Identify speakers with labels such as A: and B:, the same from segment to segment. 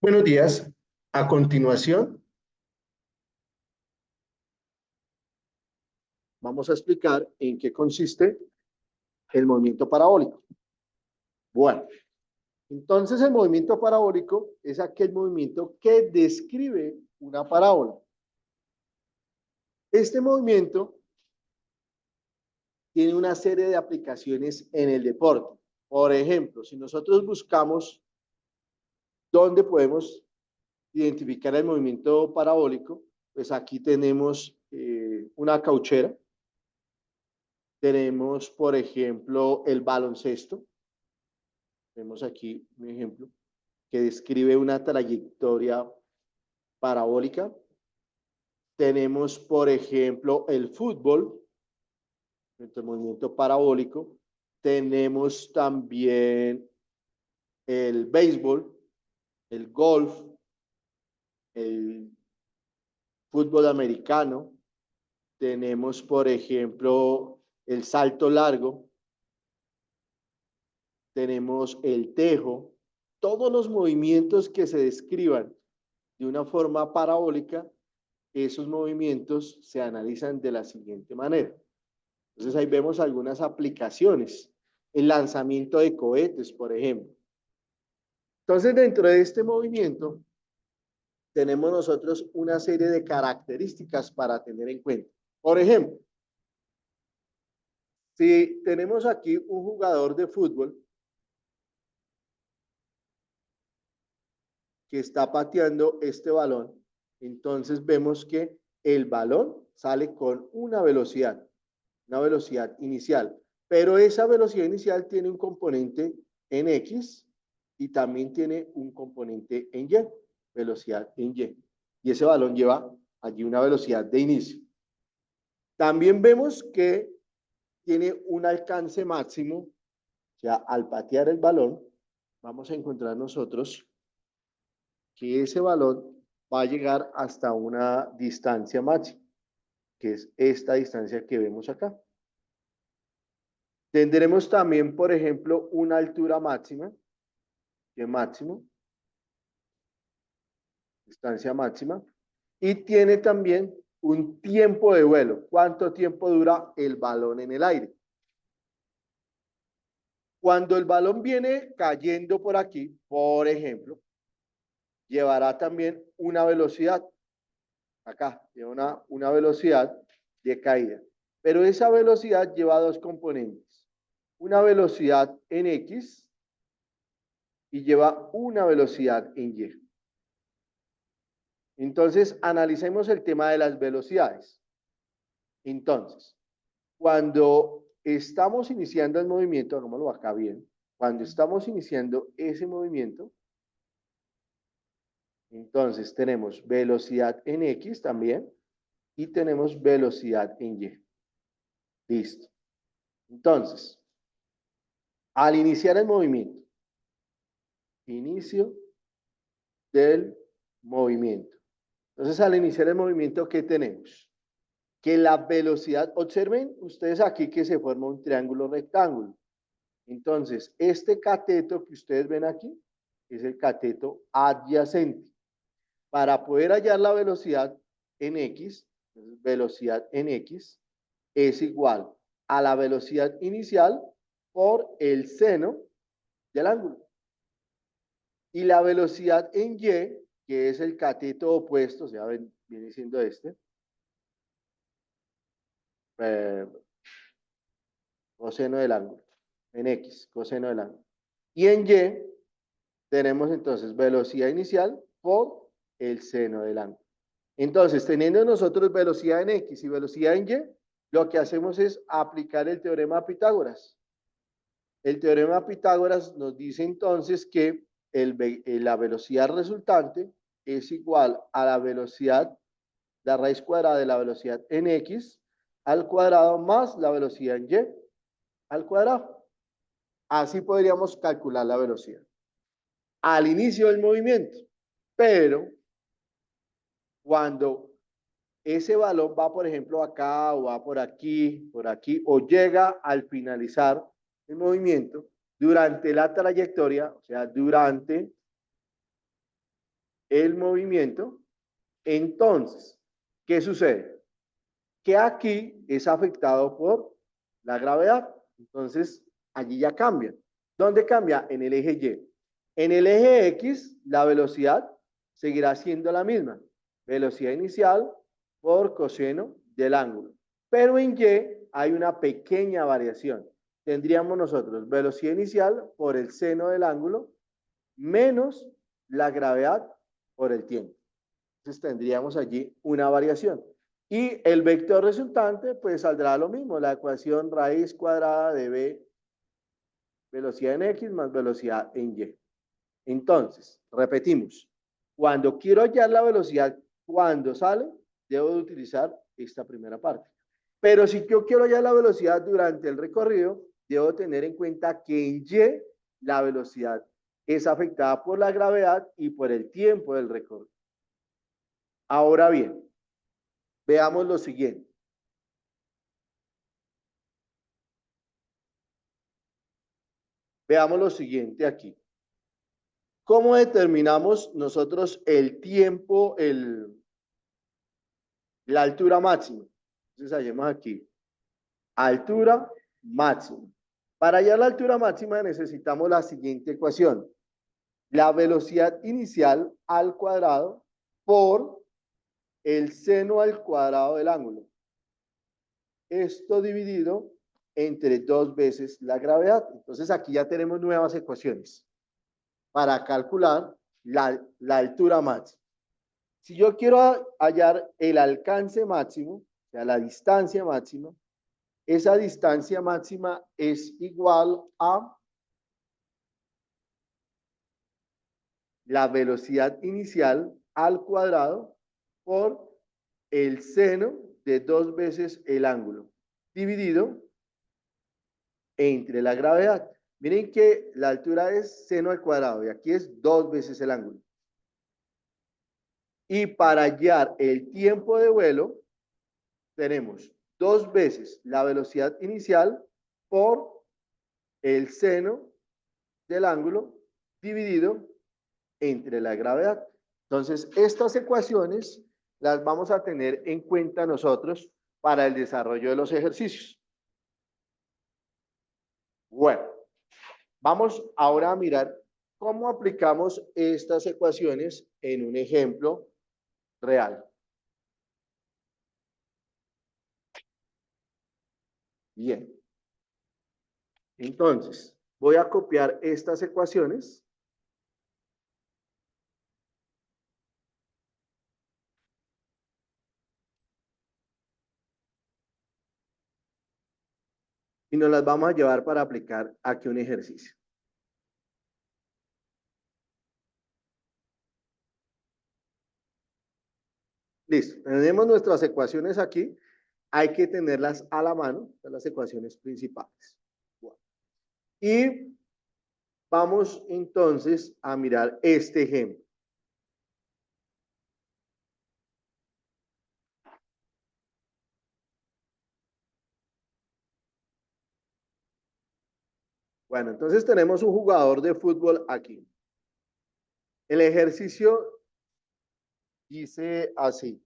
A: Buenos días. A continuación, vamos a explicar en qué consiste el movimiento parabólico. Bueno, entonces el movimiento parabólico es aquel movimiento que describe una parábola. Este movimiento tiene una serie de aplicaciones en el deporte. Por ejemplo, si nosotros buscamos dónde podemos identificar el movimiento parabólico, pues aquí tenemos una cauchera. Tenemos, por ejemplo, el baloncesto. Tenemos aquí un ejemplo que describe una trayectoria parabólica. Tenemos, por ejemplo, el fútbol, el movimiento parabólico. Tenemos también el béisbol, el golf, el fútbol americano. Tenemos, por ejemplo, el salto largo. Tenemos el tejo. Todos los movimientos que se describan de una forma parabólica, esos movimientos se analizan de la siguiente manera. Entonces ahí vemos algunas aplicaciones. El lanzamiento de cohetes, por ejemplo. Entonces dentro de este movimiento tenemos nosotros una serie de características para tener en cuenta. Por ejemplo, si tenemos aquí un jugador de fútbol que está pateando este balón, entonces vemos que el balón sale con una velocidad inicial, pero esa velocidad inicial tiene un componente en X y también tiene un componente en Y, velocidad en Y. Y ese balón lleva allí una velocidad de inicio. También vemos que tiene un alcance máximo, o sea, al patear el balón, vamos a encontrar nosotros que ese balón va a llegar hasta una distancia máxima, que es esta distancia que vemos acá. Tendremos también, por ejemplo, una altura máxima, que máximo, distancia máxima, y tiene también un tiempo de vuelo. ¿Cuánto tiempo dura el balón en el aire? Cuando el balón viene cayendo por aquí, por ejemplo, llevará también una velocidad. Acá, lleva una velocidad de caída. Pero esa velocidad lleva dos componentes. Una velocidad en X y lleva una velocidad en Y. Entonces, analicemos el tema de las velocidades. Entonces, cuando estamos iniciando el movimiento, hagámoslo acá bien, cuando estamos iniciando ese movimiento, entonces tenemos velocidad en X también y tenemos velocidad en Y. Listo. Entonces, al iniciar el movimiento, inicio del movimiento. Entonces, al iniciar el movimiento, ¿qué tenemos? Que la velocidad, observen ustedes aquí que se forma un triángulo rectángulo. Entonces, este cateto que ustedes ven aquí es el cateto adyacente. Para poder hallar la velocidad en X, velocidad en X es igual a la velocidad inicial por el seno del ángulo. Y la velocidad en Y, que es el cateto opuesto, o sea, viene siendo este, coseno del ángulo, en X, coseno del ángulo. Y en Y tenemos entonces velocidad inicial por el seno del ángulo. Entonces, teniendo nosotros velocidad en X y velocidad en Y, lo que hacemos es aplicar el teorema de Pitágoras. El teorema de Pitágoras nos dice entonces que la velocidad resultante es igual a la velocidad, la raíz cuadrada de la velocidad en X al cuadrado más la velocidad en Y al cuadrado. Así podríamos calcular la velocidad al inicio del movimiento. Pero cuando ese balón va, por ejemplo, acá o va por aquí, o llega al finalizar el movimiento, durante la trayectoria, o sea, durante el movimiento, entonces, ¿qué sucede? Que aquí es afectado por la gravedad. Entonces, allí ya cambia. ¿Dónde cambia? En el eje Y. En el eje X, la velocidad seguirá siendo la misma. Velocidad inicial por coseno del ángulo. Pero en Y hay una pequeña variación. Tendríamos nosotros velocidad inicial por el seno del ángulo menos la gravedad por el tiempo. Entonces tendríamos allí una variación. Y el vector resultante, pues saldrá lo mismo, la ecuación raíz cuadrada de b, velocidad en x más velocidad en y. Entonces, repetimos, cuando quiero hallar la velocidad cuando sale, debo de utilizar esta primera parte. Pero si yo quiero hallar la velocidad durante el recorrido, debo tener en cuenta que en y la velocidad es afectada por la gravedad y por el tiempo del recorrido. Ahora bien, veamos lo siguiente. Veamos lo siguiente aquí. ¿Cómo determinamos nosotros el tiempo, la altura máxima? Entonces, hallemos aquí. Altura máxima. Para hallar la altura máxima necesitamos la siguiente ecuación. La velocidad inicial al cuadrado por el seno al cuadrado del ángulo. Esto dividido entre 2 veces la gravedad. Entonces, aquí ya tenemos nuevas ecuaciones para calcular la altura máxima. Si yo quiero hallar el alcance máximo, o sea, la distancia máxima, esa distancia máxima es igual a la velocidad inicial al cuadrado por el seno de 2 veces el ángulo, dividido entre la gravedad. Miren que la altura es seno al cuadrado y aquí es 2 veces el ángulo. Y para hallar el tiempo de vuelo, tenemos 2 veces la velocidad inicial por el seno del ángulo dividido entre la gravedad. Entonces, estas ecuaciones las vamos a tener en cuenta nosotros para el desarrollo de los ejercicios. Bueno, vamos ahora a mirar cómo aplicamos estas ecuaciones en un ejemplo real. Bien. Entonces, voy a copiar estas ecuaciones. Y nos las vamos a llevar para aplicar aquí un ejercicio. Listo, tenemos nuestras ecuaciones aquí. Hay que tenerlas a la mano, las ecuaciones principales. Bueno. Y vamos entonces a mirar este ejemplo. Bueno, entonces tenemos un jugador de fútbol aquí. El ejercicio dice así.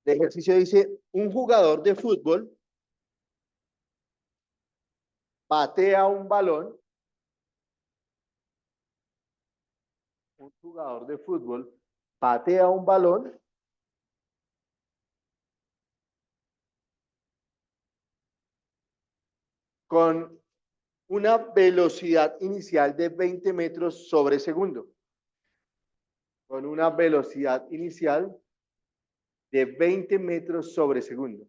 A: El ejercicio dice, un jugador de fútbol patea un balón. Un jugador de fútbol patea un balón con una velocidad inicial de 20 metros sobre segundo. Con una velocidad inicial de 20 metros sobre segundo.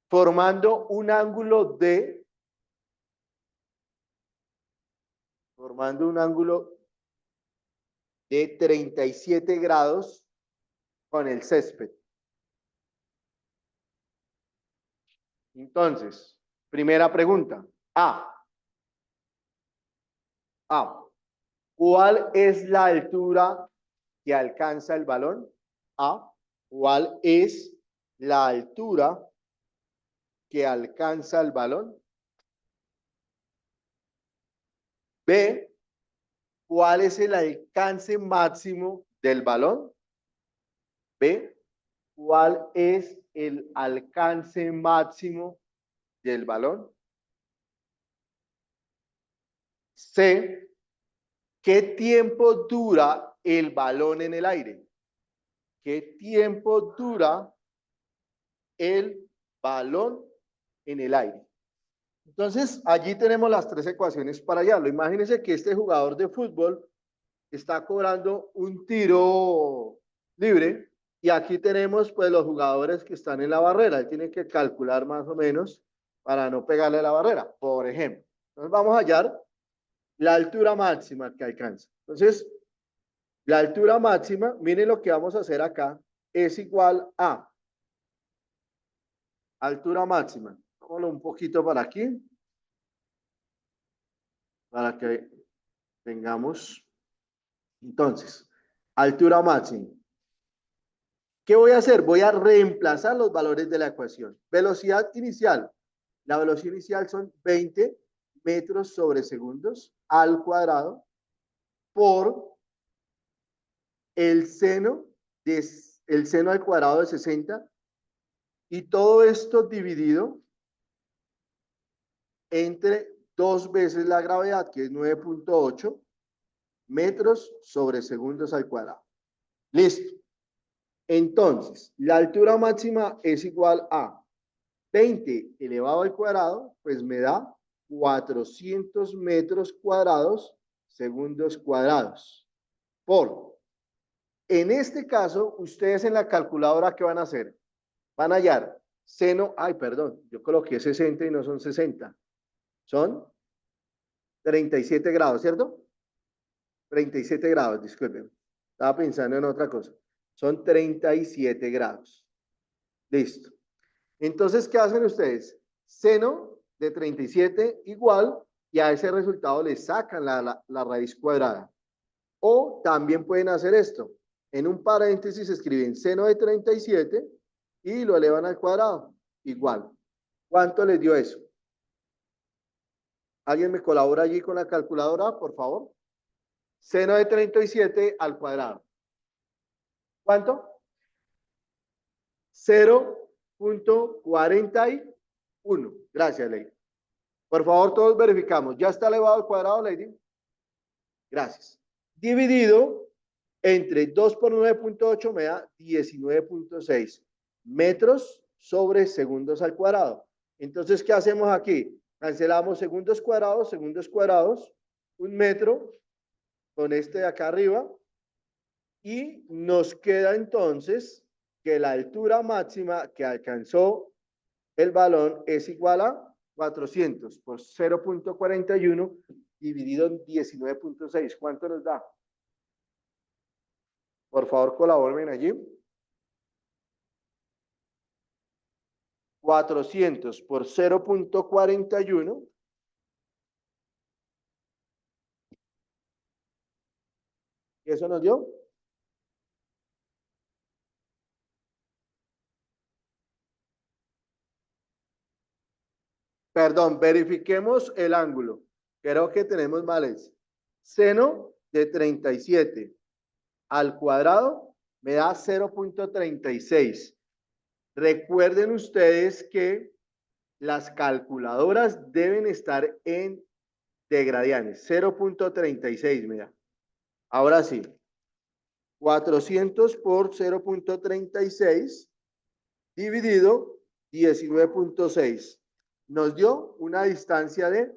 A: Formando un ángulo de de 37 grados con el césped. Entonces, primera pregunta. ¿Cuál es la altura que alcanza el balón? ¿Cuál es la altura que alcanza el balón? B, ¿cuál es el alcance máximo del balón? B, ¿cuál es el alcance máximo del balón? C, ¿qué tiempo dura el balón en el aire? ¿Qué tiempo dura el balón en el aire? Entonces, allí tenemos las tres ecuaciones para hallarlo. Imagínense que este jugador de fútbol está cobrando un tiro libre y aquí tenemos pues los jugadores que están en la barrera. Él tiene que calcular más o menos para no pegarle a la barrera, por ejemplo. Entonces vamos a hallar la altura máxima que alcanza. Entonces, la altura máxima, miren lo que vamos a hacer acá, es igual a altura máxima. Vámonos un poquito para aquí, para que tengamos, entonces, altura máxima. ¿Qué voy a hacer? Voy a reemplazar los valores de la ecuación. Velocidad inicial. La velocidad inicial son 20 metros sobre segundos al cuadrado por el seno al cuadrado de 60 y todo esto dividido entre 2 veces la gravedad, que es 9.8 metros sobre segundos al cuadrado. Listo. Entonces, la altura máxima es igual a 20 elevado al cuadrado, pues me da 400 metros cuadrados, segundos cuadrados, por, en este caso, ustedes en la calculadora, ¿qué van a hacer? Van a hallar seno, ay, perdón, yo coloqué 60 y no son 60, son 37 grados, ¿cierto? 37 grados, disculpen, estaba pensando en otra cosa, son 37 grados, listo. Entonces, ¿qué hacen ustedes? Seno de 37 igual, y a ese resultado le sacan la raíz cuadrada. O también pueden hacer esto. En un paréntesis escriben seno de 37 y lo elevan al cuadrado. Igual. ¿Cuánto les dio eso? ¿Alguien me colabora allí con la calculadora, por favor? Seno de 37 al cuadrado. ¿Cuánto? 0.41. Gracias, Lady. Por favor, todos verificamos. ¿Ya está elevado al cuadrado, Lady? Gracias. Dividido entre 2 por 9.8 me da 19.6 metros sobre segundos al cuadrado. Entonces, ¿qué hacemos aquí? Cancelamos segundos cuadrados, un metro con este de acá arriba y nos queda entonces que la altura máxima que alcanzó el balón es igual a 400 por 0.41 dividido en 19.6. ¿Cuánto nos da? Por favor, colaboren allí. 400 por 0.41. ¿Y eso nos dio? Perdón, verifiquemos el ángulo. Creo que tenemos males. Seno de 37 al cuadrado me da 0.36. Recuerden ustedes que las calculadoras deben estar en degradianes. 0.36 me da. Ahora sí. 400 por 0.36 dividido 19.6. Nos dio una distancia de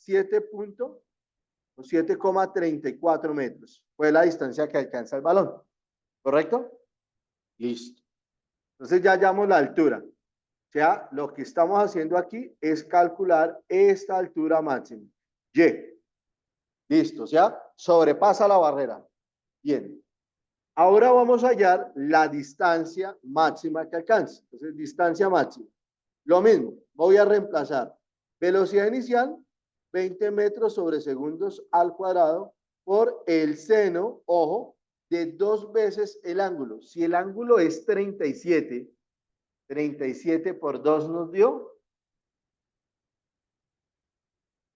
A: 7.34 metros. Fue la distancia que alcanza el balón. ¿Correcto? Listo. Entonces ya hallamos la altura. O sea, lo que estamos haciendo aquí es calcular esta altura máxima. Y. Listo. O sea, sobrepasa la barrera. Bien. Ahora vamos a hallar la distancia máxima que alcanza. Entonces, distancia máxima. Lo mismo, voy a reemplazar velocidad inicial, 20 metros sobre segundos al cuadrado, por el seno, ojo, de 2 veces el ángulo. Si el ángulo es 37, 37 por 2 nos dio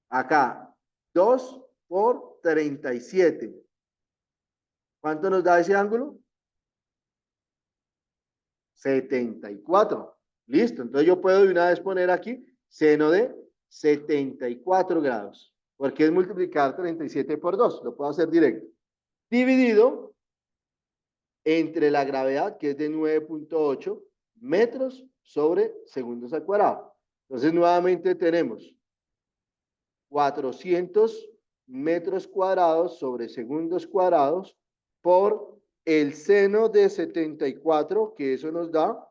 A: acá 2 por 37. ¿Cuánto nos da ese ángulo? 74. Listo. Entonces yo puedo de una vez poner aquí seno de 74 grados. Porque es multiplicar 37 por 2. Lo puedo hacer directo. Dividido entre la gravedad, que es de 9.8 metros sobre segundos al cuadrado. Entonces nuevamente tenemos 400 metros cuadrados sobre segundos cuadrados por el seno de 74, que eso nos da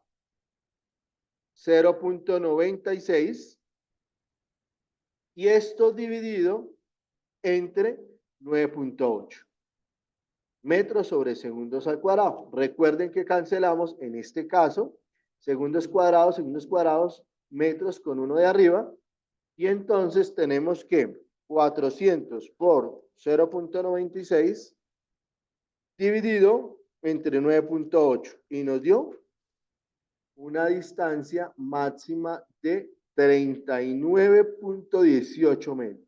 A: 0.96, y esto dividido entre 9.8 metros sobre segundos al cuadrado. Recuerden que cancelamos en este caso segundos cuadrados, metros con uno de arriba, y entonces tenemos que 400 por 0.96 dividido entre 9.8 y nos dio una distancia máxima de 39.18 metros.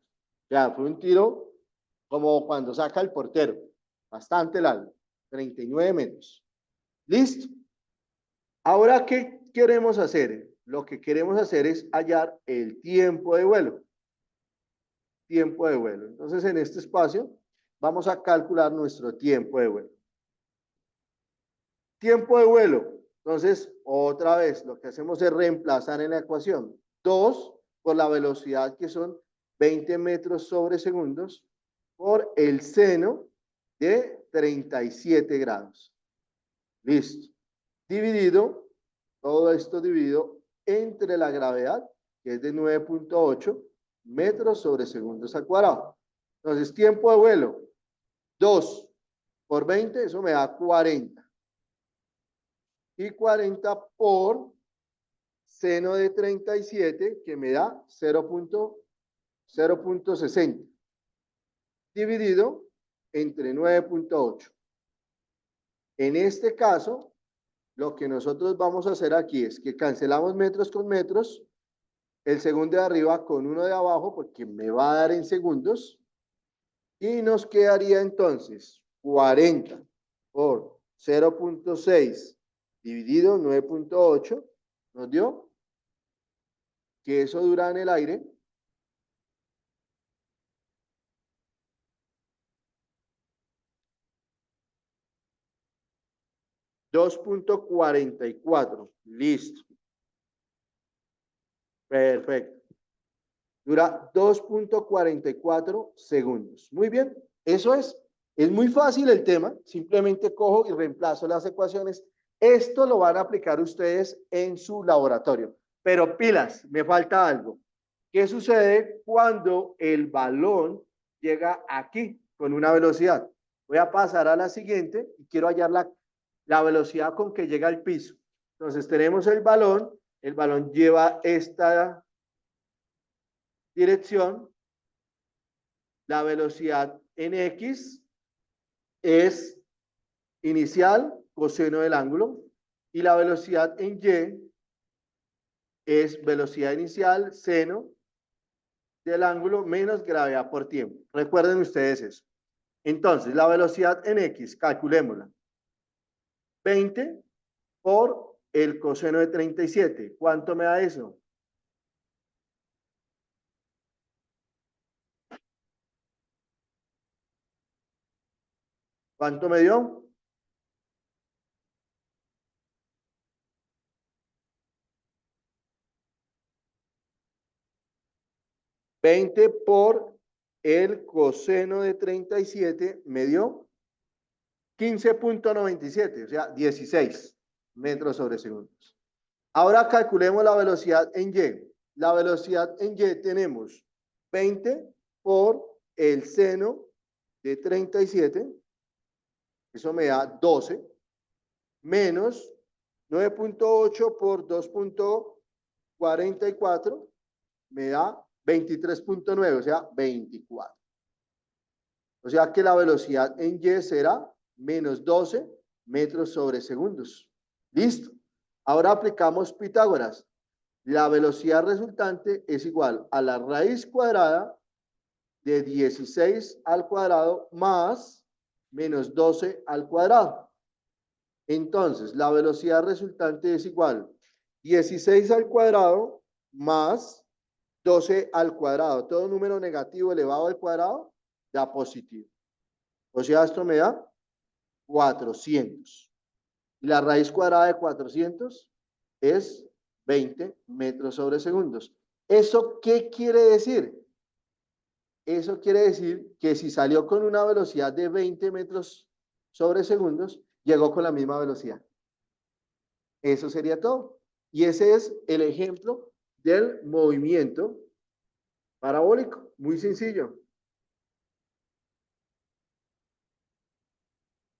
A: Ya, fue un tiro como cuando saca el portero, bastante largo, 39 metros. ¿Listo? Ahora, ¿qué queremos hacer? Lo que queremos hacer es hallar el tiempo de vuelo. Tiempo de vuelo. Entonces, en este espacio, vamos a calcular nuestro tiempo de vuelo. Tiempo de vuelo. Entonces, otra vez, lo que hacemos es reemplazar en la ecuación 2 por la velocidad, que son 20 metros sobre segundos, por el seno de 37 grados. Listo. Dividido, todo esto dividido entre la gravedad, que es de 9.8 metros sobre segundos al cuadrado. Entonces, tiempo de vuelo, 2 por 20, eso me da 40. Y 40 por seno de 37, que me da 0.60, dividido entre 9.8. En este caso, lo que nosotros vamos a hacer aquí es que cancelamos metros con metros, el segundo de arriba con uno de abajo, porque me va a dar en segundos, y nos quedaría entonces 40 por 0.6 dividido 9.8, nos dio que eso dura en el aire 2.44. Listo. Perfecto. Dura 2.44 segundos. Muy bien. Eso es. Es muy fácil el tema. Simplemente cojo y reemplazo las ecuaciones. Esto lo van a aplicar ustedes en su laboratorio. Pero pilas, me falta algo. ¿Qué sucede cuando el balón llega aquí con una velocidad? Voy a pasar a la siguiente y quiero hallar la velocidad con que llega al piso. Entonces tenemos el balón lleva esta dirección, la velocidad en X es inicial, coseno del ángulo, y la velocidad en Y es velocidad inicial, seno del ángulo, menos gravedad por tiempo. Recuerden ustedes eso. Entonces, la velocidad en X, calculémosla. 20 por el coseno de 37. ¿Cuánto me da eso? ¿Cuánto me dio? ¿20 por el coseno de 37 me dio 15.97, o sea, 16 metros sobre segundos? Ahora calculemos la velocidad en Y. La velocidad en Y tenemos 20 por el seno de 37, eso me da 12, menos 9.8 por 2.44, me da 23.9, o sea, 24. O sea que la velocidad en Y será menos 12 metros sobre segundos. Listo. Ahora aplicamos Pitágoras. La velocidad resultante es igual a la raíz cuadrada de 16 al cuadrado más menos 12 al cuadrado. Entonces, la velocidad resultante es igual 16 al cuadrado más 12 al cuadrado. Todo número negativo elevado al cuadrado da positivo. O sea, esto me da 400. Y la raíz cuadrada de 400 es 20 metros sobre segundos. ¿Eso qué quiere decir? Eso quiere decir que si salió con una velocidad de 20 metros sobre segundos, llegó con la misma velocidad. Eso sería todo. Y ese es el ejemplo del movimiento parabólico. Muy sencillo.